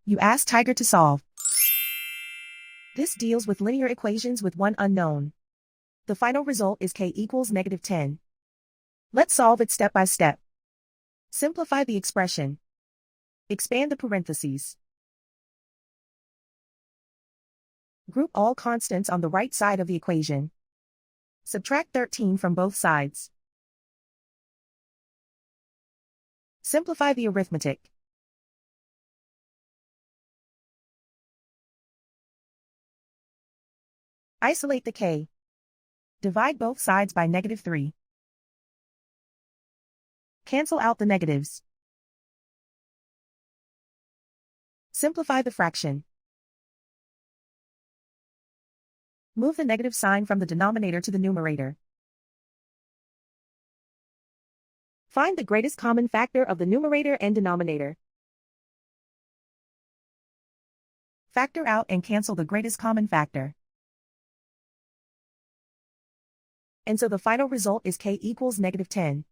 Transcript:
You ask Tiger to solve. This deals with linear equations with one unknown. The final result is k equals -10. Let's solve it step by step. Simplify the expression. Expand the parentheses. Group all constants on the right side of the equation. Subtract 13 from both sides. Simplify the arithmetic. Isolate the k. Divide both sides by -3. Cancel out the negatives. Simplify the fraction. Move the negative sign from the denominator to the numerator. Find the greatest common factor of the numerator and denominator. Factor out and cancel the greatest common factor. And so the final result is k equals -10.